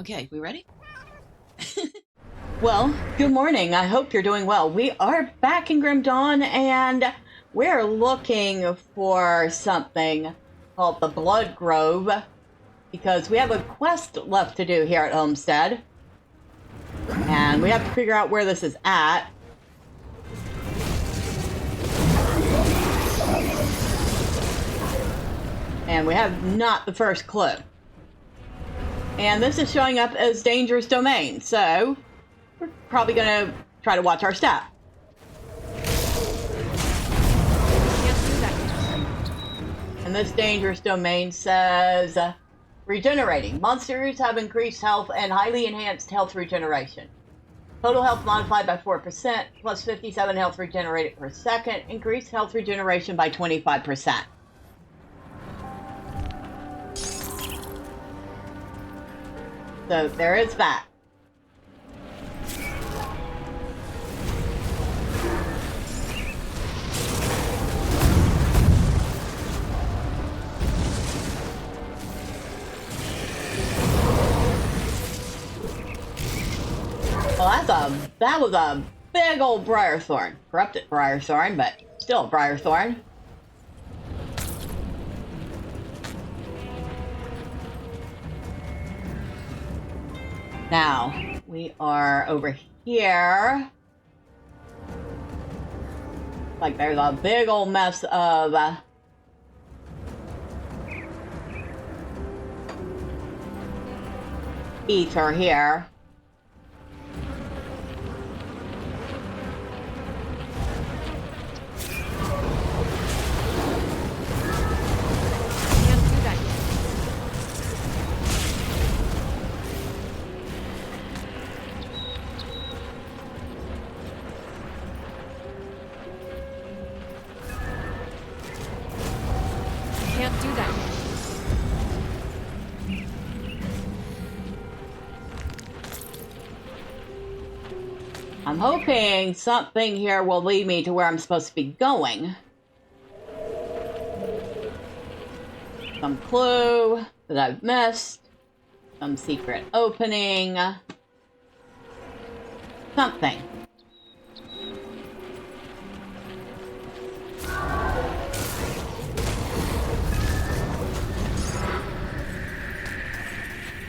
Okay, we ready? Well, good morning. I hope you're doing well. We are back in Grim Dawn, and we're looking for something called the Blood Grove because we have a quest left to do here at Homestead, and we have to figure out where this is at. And we have not the first clue. And this is showing up as dangerous domain, so we're probably going to try to watch our step. And this dangerous domain says, regenerating. Monsters have increased health and highly enhanced health regeneration. Total health modified by 4%, plus 57 health regenerated per second. Increased health regeneration by 25%. So there is that. Well, that was a big old Briarthorn. Corrupted Briarthorn, but still a Briarthorn. Now, we are over here. Like there's a big old mess of ether here. I'm hoping something here will lead me to where I'm supposed to be going. Some clue that I've missed. Some secret opening. Something.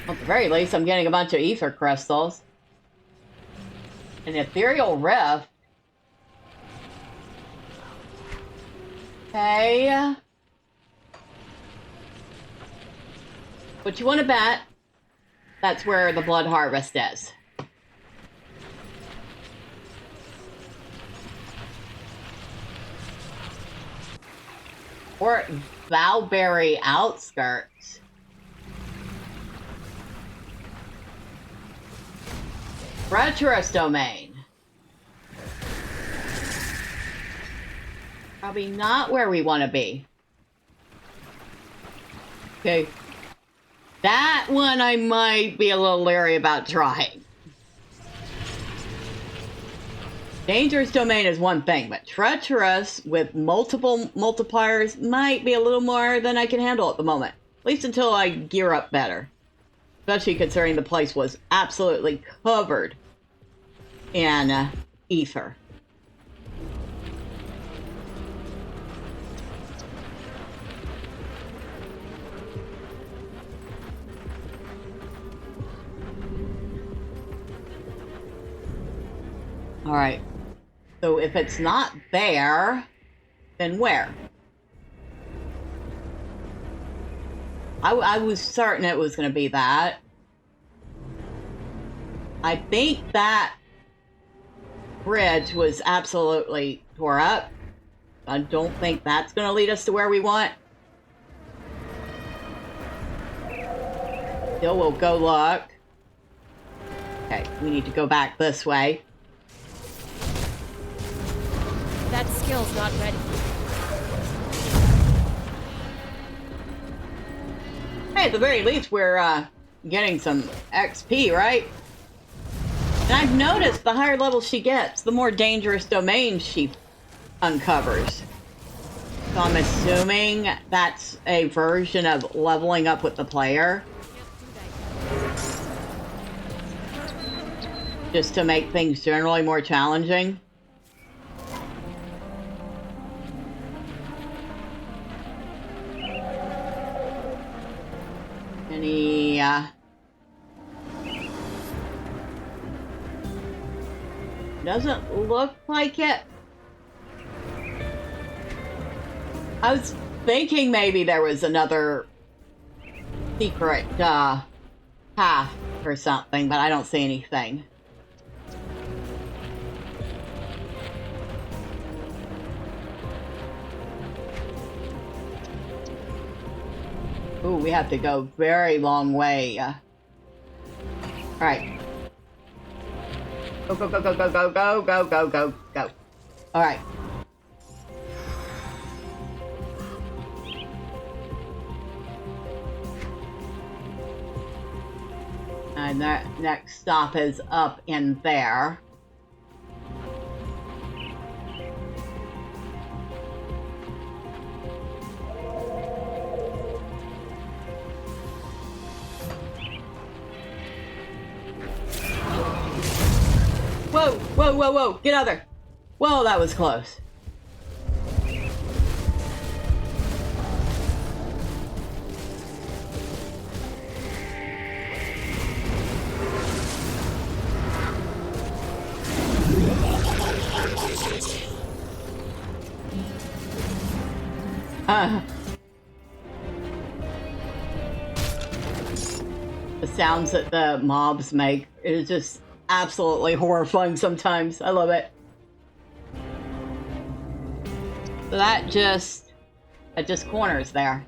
At the very least, I'm getting a bunch of ether crystals. An ethereal rift. Okay. But you want to bet that's where the blood harvest is. Or Valberry outskirts. Treacherous domain. Probably not where we want to be. Okay. That one I might be a little leery about trying. Dangerous domain is one thing, but treacherous with multiple multipliers might be a little more than I can handle at the moment. At least until I gear up better. Especially considering the place was absolutely covered in ether. Alright. So if it's not there, then where? I was certain it was going to be that. I think that bridge was absolutely tore up. I don't think that's going to lead us to where we want. Still, we'll go look. Okay, we need to go back this way. That skill's not ready. Hey, at the very least, we're getting some XP, right? And I've noticed the higher level she gets, the more dangerous domains she uncovers. So I'm assuming that's a version of leveling up with the player. just to make things generally more challenging. Any, doesn't look like it. I was thinking maybe there was another secret, path or something, but I don't see anything. Ooh, we have to go very long way. Alright. Go, go, go, go, go, go, go, go, go, go, go. Alright. And that next stop is up in there. Whoa, whoa, whoa, whoa, get out there. Whoa, that was close. The sounds that the mobs make is just absolutely horrifying sometimes. I love it. So that just corners there.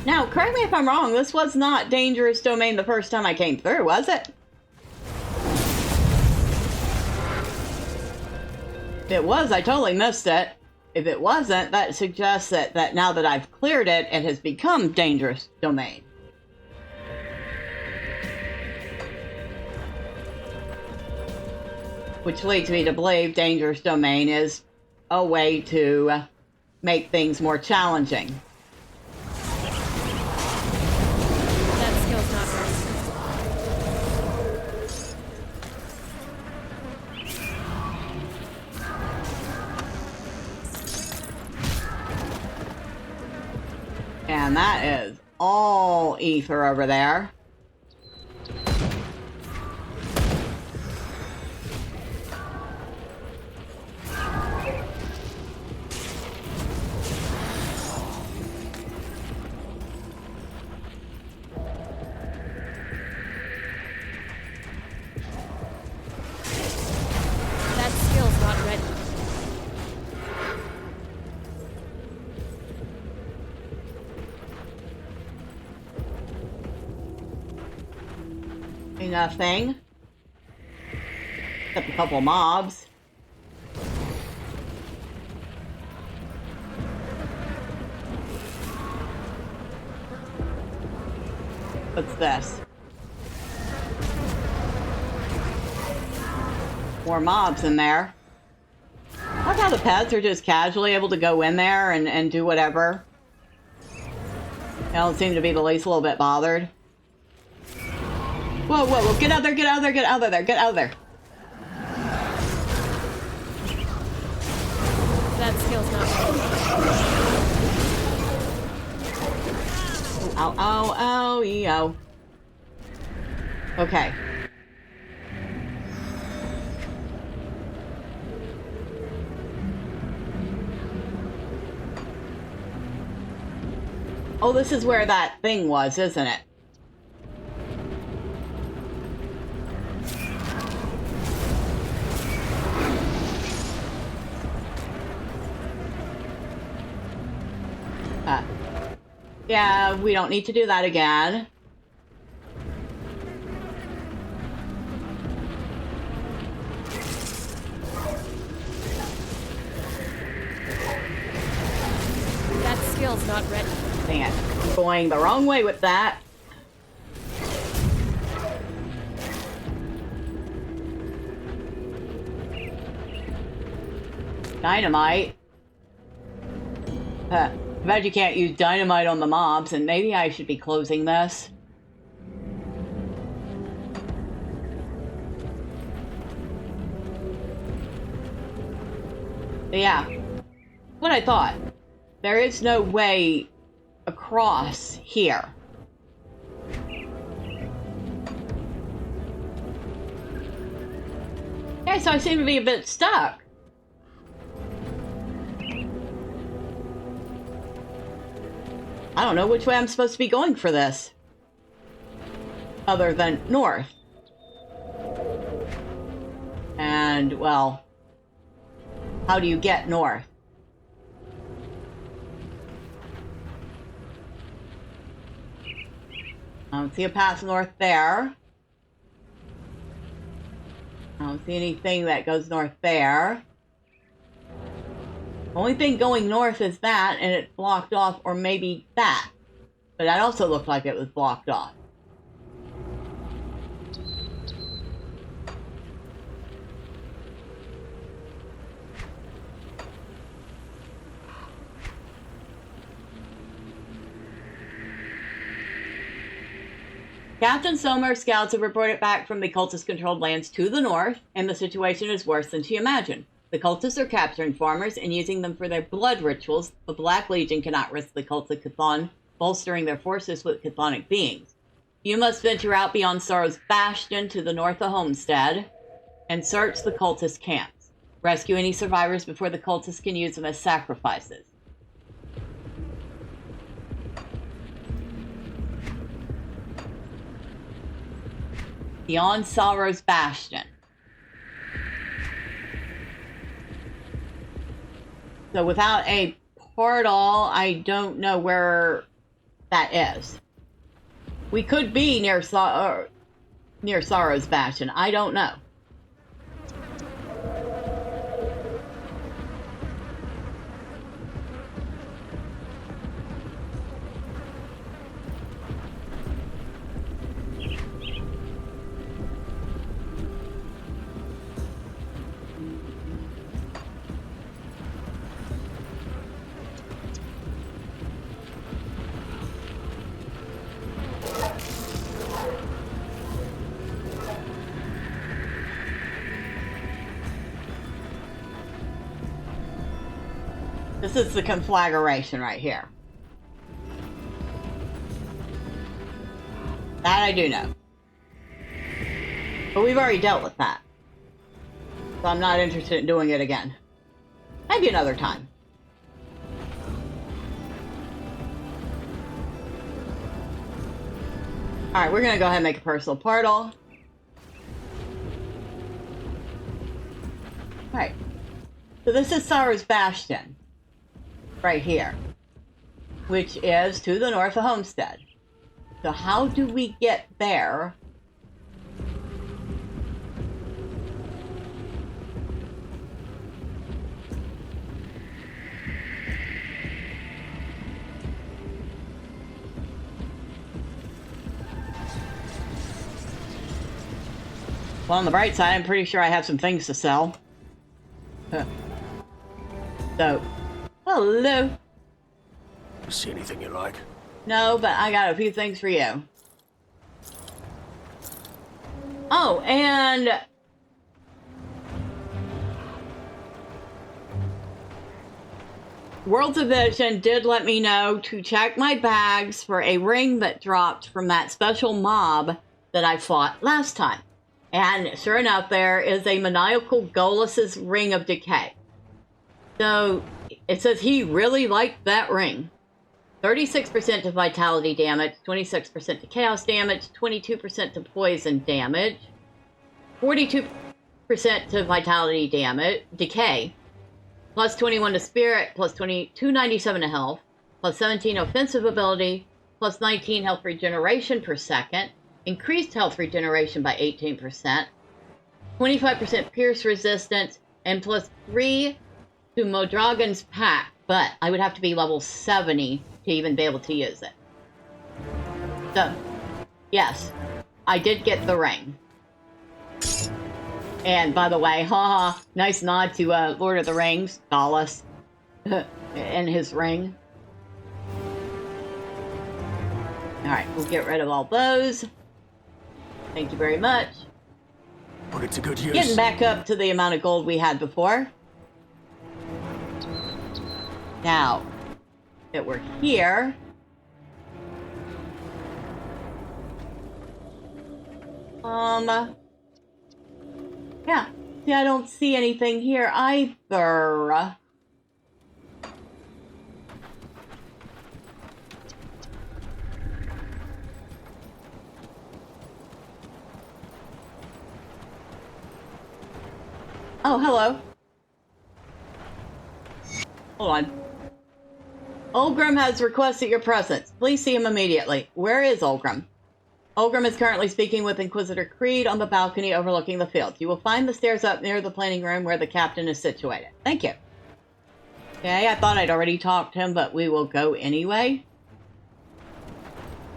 Now, correct me if I'm wrong, this was not Dangerous Domain the first time I came through, was it? If it was, I totally missed it. If it wasn't, that suggests that now that I've cleared it, it has become Dangerous Domain. Which leads me to believe Dangerous Domain is a way to make things more challenging. And that is all ether over there. That skill's not ready. Nothing. Except a couple mobs. What's this? More mobs in there. I love how the pets are just casually able to go in there and do whatever. They don't seem to be the least little bit bothered. Whoa, whoa, whoa, get out there, get out there, get out of there, get out of there. That skill's not ready. Ow, ow, ow, ow. Okay. Oh, this is where that thing was, isn't it? Yeah, we don't need to do that again. That skill's not ready. Dang it. I'm going the wrong way with that. Dynamite? I bet you can't use dynamite on the mobs, and maybe I should be closing this. But yeah, what I thought. There is no way across here. Okay, so I seem to be a bit stuck. I don't know which way I'm supposed to be going for this. Other than north. And, well, how do you get north? I don't see a path north there. I don't see anything that goes north there. Only thing going north is that, and it's blocked off, or maybe that. But that also looked like it was blocked off. Captain Somer's scouts have reported back from the cultist-controlled lands to the north, and the situation is worse than she imagined. The cultists are capturing farmers and using them for their blood rituals. The Black Legion cannot risk the cult of Chthon bolstering their forces with chthonic beings. You must venture out beyond Sorrow's Bastion to the north of Homestead and search the cultist camps. Rescue any survivors before the cultists can use them as sacrifices. Beyond Sorrow's Bastion. So without a portal, I don't know where that is. We could be near Sorrow's Bastion. I don't know. This is the conflagration right here. That I do know. But we've already dealt with that. So I'm not interested in doing it again. Maybe another time. Alright, we're gonna go ahead and make a personal portal. Alright. So this is Sorrow's Bastion. Right here. Which is to the north of Homestead. So how do we get there? Well, on the bright side, I'm pretty sure I have some things to sell. So, hello. See anything you like? No, but I got a few things for you. Oh, and Worlds of Vision did let me know to check my bags for a ring that dropped from that special mob that I fought last time. And sure enough, there is a maniacal Golus's Ring of Decay. So it says he really liked that ring. 36% to vitality damage, 26% to chaos damage, 22% to poison damage, 42% to vitality damage, decay, plus 21 to spirit, plus 297 to health, plus 17 offensive ability, plus 19 health regeneration per second, increased health regeneration by 18%, 25% pierce resistance, and plus 3 to Modragon's Pact, but I would have to be level 70 to even be able to use it. So, yes, I did get the ring. And by the way, haha, nice nod to Lord of the Rings, Dallas, and his ring. Alright, we'll get rid of all those. Thank you very much. Put it to good use. Getting back up to the amount of gold we had before. Now that we're here, yeah, see, I don't see anything here either. Oh, hello. Hold on. Ulgrim has requested your presence. Please see him immediately. Where is Ulgrim? Ulgrim is currently speaking with Inquisitor Creed on the balcony overlooking the fields. You will find the stairs up near the planning room where the captain is situated. Thank you. Okay, I thought I'd already talked to him, but we will go anyway.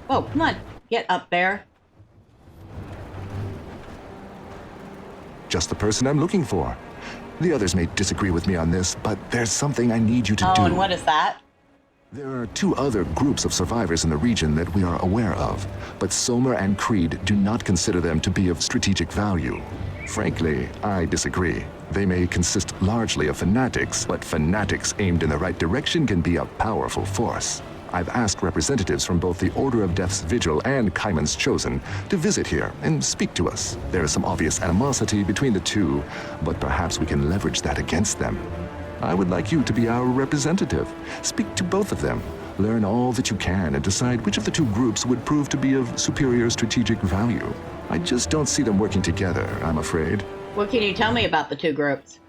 Whoa, come on. Get up there. Just the person I'm looking for. The others may disagree with me on this, but there's something I need you to do. Oh, and what is that? There are 2 other groups of survivors in the region that we are aware of, but Somer and Creed do not consider them to be of strategic value. Frankly, I disagree. They may consist largely of fanatics, but fanatics aimed in the right direction can be a powerful force. I've asked representatives from both the Order of Death's Vigil and Kymon's Chosen to visit here and speak to us. There is some obvious animosity between the 2, but perhaps we can leverage that against them. I would like you to be our representative. Speak to both of them. Learn all that you can and decide which of the 2 groups would prove to be of superior strategic value. I just don't see them working together, I'm afraid. What can you tell me about the 2 groups?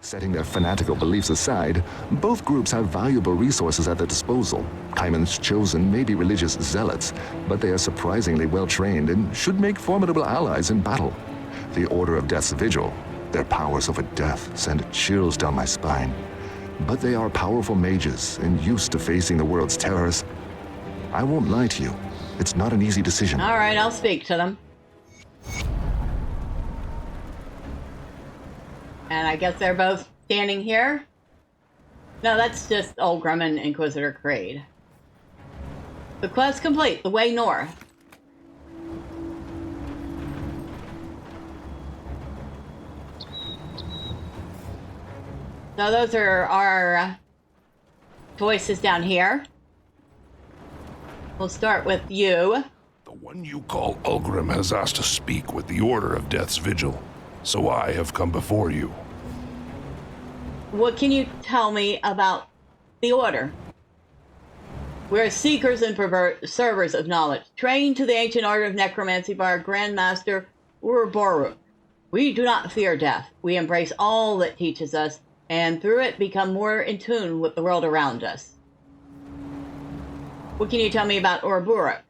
Setting their fanatical beliefs aside, both groups have valuable resources at their disposal. Kymon's Chosen may be religious zealots, but they are surprisingly well-trained and should make formidable allies in battle. The Order of Death's Vigil, their powers over death send chills down my spine. But they are powerful mages and used to facing the world's terrors. I won't lie to you, it's not an easy decision. All right, I'll speak to them. And I guess they're both standing here? No, that's just Ulgrim and Inquisitor Creed. The quest complete. The way north. So those are our choices down here. We'll start with you. The one you call Ulgrim has asked to speak with the Order of Death's Vigil, so I have come before you. What can you tell me about the Order? We're seekers and preservers of knowledge, trained to the ancient art of necromancy by our Grand Master Urboruk. We do not fear death. We embrace all that teaches us, and through it become more in tune with the world around us. What can you tell me about Urboruk?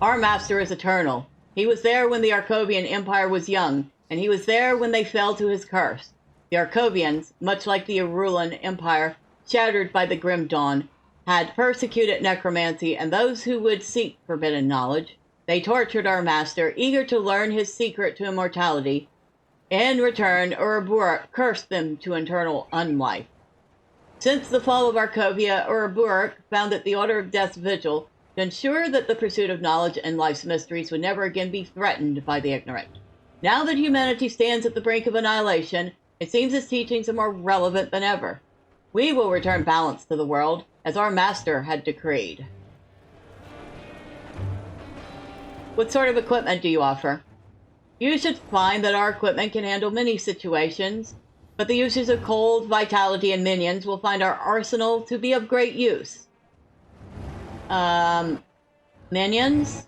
Our master is eternal. He was there when the Arcovian Empire was young, and he was there when they fell to his curse. The Arcovians, much like the Arulan Empire, shattered by the Grim Dawn, had persecuted necromancy and those who would seek forbidden knowledge. They tortured our master, eager to learn his secret to immortality. In return, Urboruk cursed them to eternal unlife. Since the fall of Arcovia, Urboruk founded the Order of Death's Vigil to ensure that the pursuit of knowledge and life's mysteries would never again be threatened by the ignorant. Now that humanity stands at the brink of annihilation, it seems his teachings are more relevant than ever. We will return balance to the world, as our master had decreed. What sort of equipment do you offer? You should find that our equipment can handle many situations, but the users of cold, vitality, and minions will find our arsenal to be of great use. Minions?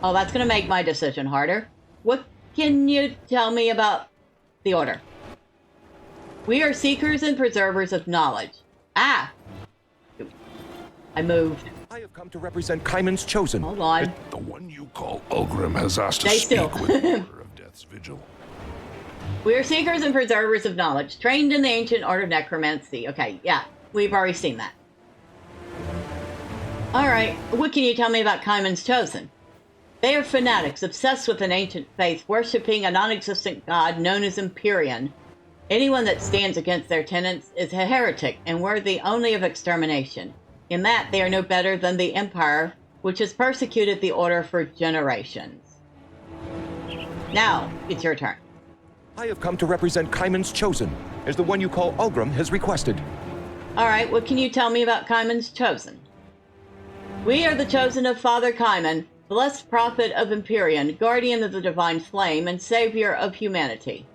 Oh, that's going to make my decision harder. What can you tell me about the Order? We are seekers and preservers of knowledge. Ah! I moved. I have come to represent Kymon's Chosen. Hold on. The one you call Ulgrim has asked to Stay speak still. with the Order of Death's Vigil. We are seekers and preservers of knowledge, trained in the ancient art of necromancy. Okay, yeah, we've already seen that. Alright, what can you tell me about Kymon's Chosen? They are fanatics, obsessed with an ancient faith, worshipping a non-existent god known as Empyrean. Anyone that stands against their tenets is a heretic and worthy only of extermination. In that, they are no better than the Empire, which has persecuted the Order for generations. Now, it's your turn. I have come to represent Kymon's Chosen, as the one you call Ulgrim has requested. Alright, what can you tell me about Kymon's Chosen? We are the Chosen of Father Kymon, blessed prophet of Empyrean, guardian of the divine flame, and savior of humanity.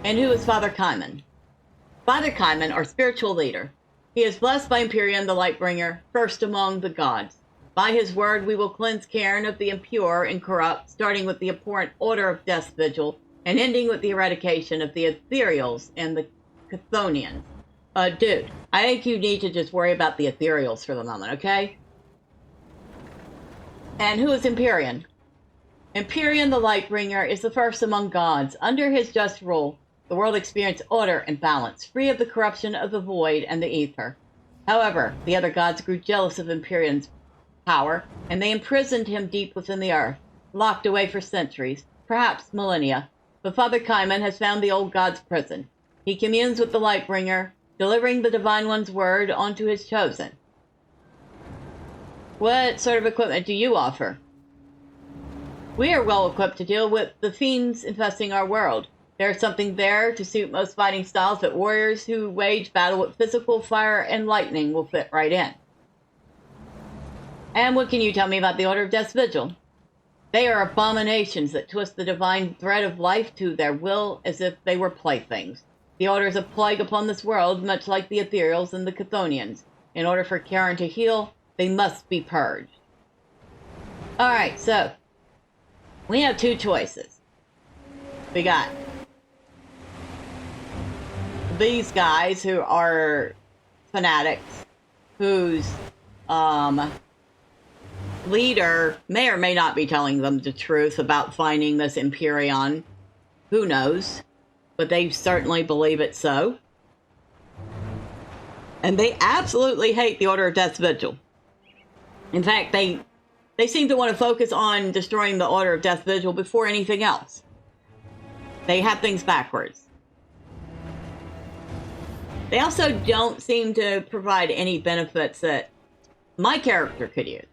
And who is Father Kymon? Father Kymon, our spiritual leader. He is blessed by Empyrean, the Lightbringer, first among the gods. By his word, we will cleanse Cairn of the impure and corrupt, starting with the abhorrent order of Death's Vigil, and ending with the eradication of the Aetherials and the Chthonians. Dude, I think you need to just worry about the Aetherials for the moment, okay? And who is Empyrean? Empyrean, the Lightbringer, is the first among gods. Under his just rule, the world experienced order and balance, free of the corruption of the void and the ether. However, the other gods grew jealous of Empyrean's power, and they imprisoned him deep within the earth, locked away for centuries, perhaps millennia. But Father Kymon has found the old god's prison. He communes with the Lightbringer, delivering the Divine One's word onto his chosen. What sort of equipment do you offer? We are well equipped to deal with the fiends infesting our world. There is something there to suit most fighting styles, but warriors who wage battle with physical fire and lightning will fit right in. And what can you tell me about the Order of Death's Vigil? They are abominations that twist the divine thread of life to their will as if they were playthings. The Order is a plague upon this world, much like the Aetherials and the Chthonians. In order for Cairn to heal, they must be purged. Alright, so we have two choices. We got these guys who are fanatics, whose leader may or may not be telling them the truth about finding this Empyrean. Who knows? But they certainly believe it so. And they absolutely hate the Order of Death's Vigil. In fact, they seem to want to focus on destroying the Order of Death's Vigil before anything else. They have things backwards. They also don't seem to provide any benefits that my character could use.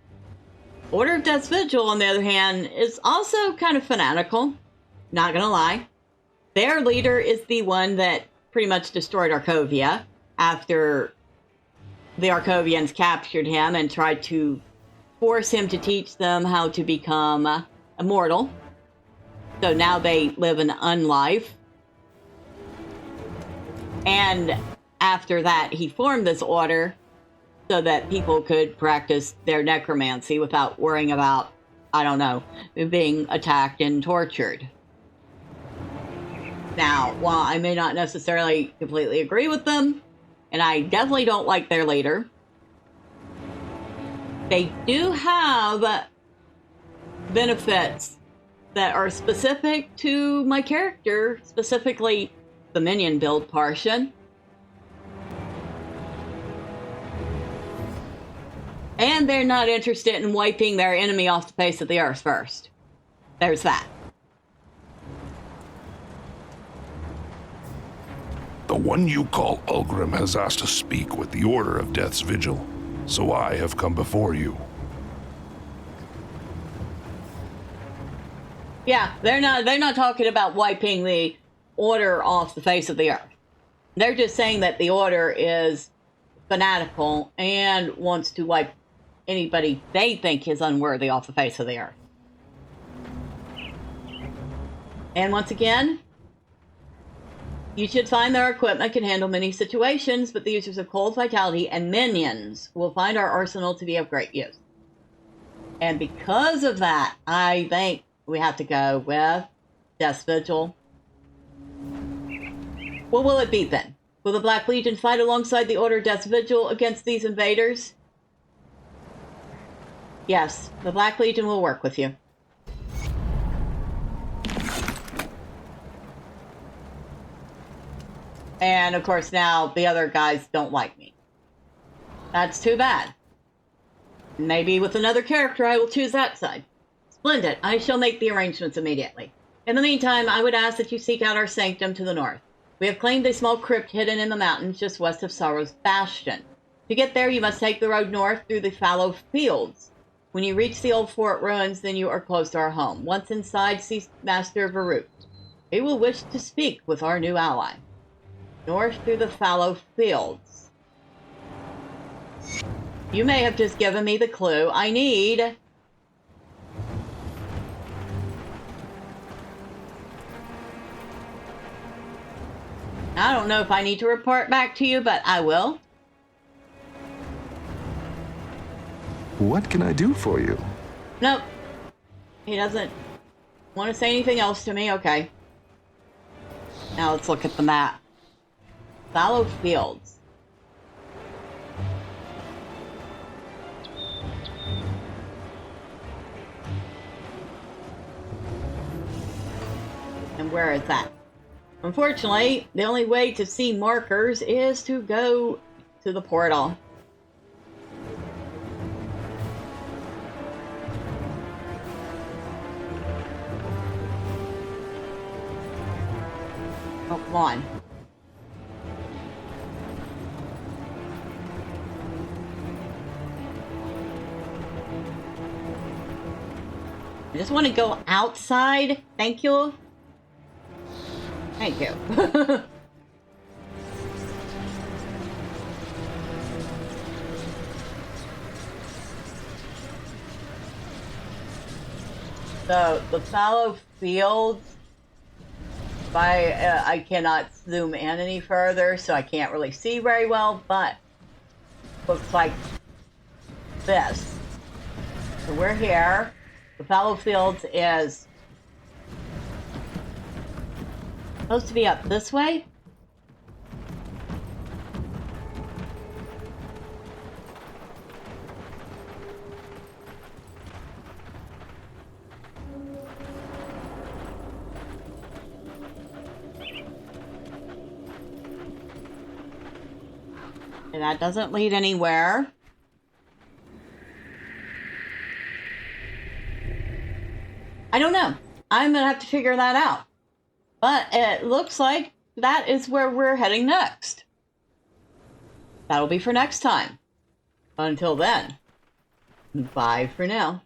Order of Death's Vigil, on the other hand, is also kind of fanatical. Not gonna lie. Their leader is the one that pretty much destroyed Arkovia after the Arkovians captured him and tried to force him to teach them how to become immortal. So now they live an unlife. And after that, he formed this order so that people could practice their necromancy without worrying about, I don't know, being attacked and tortured. Now, while I may not necessarily completely agree with them, and I definitely don't like their leader, they do have benefits that are specific to my character, specifically the minion build portion. And they're not interested in wiping their enemy off the face of the earth first. There's that. The one you call Ulgrim has asked to speak with the Order of Death's Vigil, so I have come before you. Yeah, they're not talking about wiping the Order off the face of the earth. They're just saying that the Order is fanatical and wants to wipe anybody they think is unworthy off the face of the earth. And once again, you should find their equipment can handle many situations, but the users of cold vitality and minions will find our arsenal to be of great use. And because of that, I think we have to go with Death's Vigil. What will it be then? Will the Black Legion fight alongside the Order of Death's Vigil against these invaders? Yes, the Black Legion will work with you. And of course now the other guys don't like me. That's too bad. Maybe with another character I will choose that side. Splendid. I shall make the arrangements immediately. In the meantime, I would ask that you seek out our sanctum to the north. We have claimed a small crypt hidden in the mountains just west of Sorrow's Bastion. To get there, you must take the road north through the fallow fields. When you reach the old fort ruins, then you are close to our home. Once inside, see Master Varut. He will wish to speak with our new ally. North through the fallow fields. You may have just given me the clue I need. I don't know if I need to report back to you, but I will. What can I do for you? Nope. He doesn't want to say anything else to me. Okay. Now let's look at the map. Fallow Fields. And where is that? Unfortunately, the only way to see markers is to go to the portal. Oh, come on. I just want to go outside. Thank you. Thank you. So, the fallow fields, I cannot zoom in any further, so I can't really see very well, but looks like this. So we're here. The fallow fields is supposed to be up this way? And that doesn't lead anywhere. I don't know. I'm gonna have to figure that out. But it looks like that is where we're heading next. That'll be for next time. Until then, bye for now.